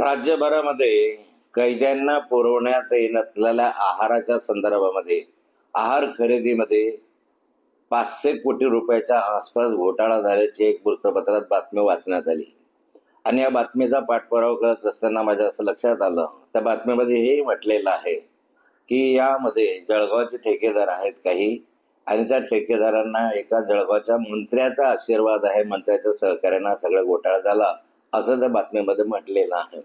राज्यभरामध्ये कैद्यांना पुरवण्यात येत असलेल्या आहाराच्या संदर्भामध्ये आहार खरेदीमध्ये 500 कोटी रुपयाच्या आसपास घोटाळा झाल्याची एक वृत्तपत्रात बातमी वाचण्यात आली आणि या बातमीचा पाठपुरावा करत असताना माझ्या असं लक्षात आलं, त्या बातमीमध्ये हेही म्हटलेलं आहे की यामध्ये जळगावचे ठेकेदार आहेत काही, आणि त्या ठेकेदारांना एका जळगावच्या मंत्र्याचा आशीर्वाद आहे, मंत्र्याच्या सहकार्यानं सगळा घोटाळा झाला असं त्या बातमीमध्ये म्हटलेलं आहे.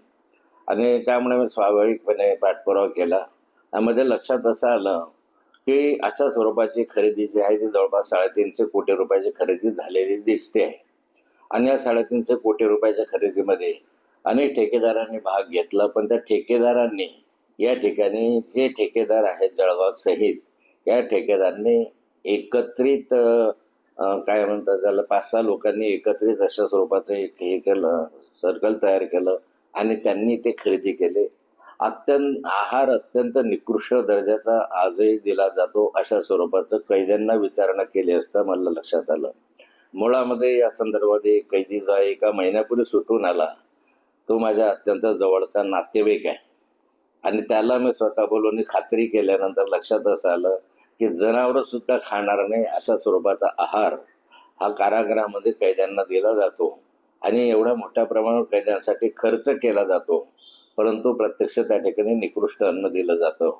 आणि त्यामुळे मी स्वाभाविकपणे पाठपुरावा केला. त्यामध्ये लक्षात असं आलं की अशा स्वरूपाची खरेदी जी आहे ती जवळपास 350 कोटी रुपयाची खरेदी झालेली दिसते आहे. आणि या 350 कोटी रुपयाच्या खरेदीमध्ये अनेक ठेकेदारांनी भाग घेतला, पण त्या ठेकेदारांनी या ठिकाणी जे ठेकेदार आहेत जळगाव सहित या ठेकेदारांनी एकत्रित काय म्हणतात त्याला 5-6 लोकांनी एकत्रित अशा स्वरूपाचं एक हे केलं, सर्कल तयार केलं आणि त्यांनी ते खरेदी केले. आहार अत्यंत निकृष्ट दर्जाचा आजही दिला जातो अशा स्वरूपाचं कैद्यांना विचारणा केली असता मला लक्षात आलं. मुळामध्ये या संदर्भात एक कैदी जो आहे एका महिन्यापूर्वी सुटून आला, तो माझ्या अत्यंत जवळचा नातेवाईक आहे आणि त्याला मी स्वतः बोलून खात्री केल्यानंतर लक्षात असं आलं की जनावरं सुद्धा खाणार नाही अशा स्वरूपाचा आहार हा कारागृहामध्ये कैद्यांना दिला जातो आणि एवढ्या मोठ्या प्रमाणावर कैद्यांसाठी खर्च केला जातो, परंतु प्रत्यक्ष त्या ठिकाणी निकृष्ट अन्न दिलं जातं.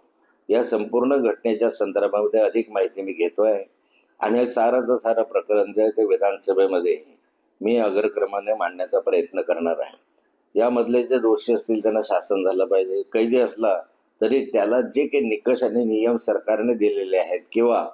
या संपूर्ण घटनेच्या संदर्भामध्ये अधिक माहिती मी घेतोय आणि सारं प्रकरण जे आहे ते विधानसभेमध्ये मी अग्रक्रमाने मांडण्याचा प्रयत्न करणार आहे. यामधले जे दोषी असतील त्यांना शासन झालं पाहिजे. कैदी असला तरी त्याला जे काही निकष आणि नियम सरकारने दिलेले आहेत किंवा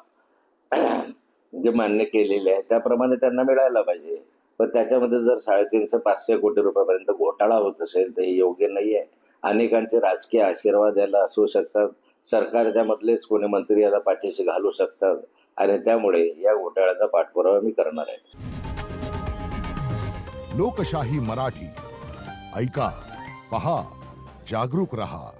जे मान्य केलेले आहेत त्याप्रमाणे त्यांना मिळायला पाहिजे. पण त्याच्यामध्ये जर 350-500 कोटी रुपयापर्यंत घोटाळा होत असेल तर हे योग्य नाही आहे. अनेकांचे राजकीय आशीर्वाद याला असू शकतात, सरकारच्या मधलेच कोणी मंत्री याला पाठीशी घालू शकतात आणि त्यामुळे या घोटाळ्याचा पाठपुरावा मी करणार आहे. लोकशाही मराठी ऐका, पहा, जागरूक रहा.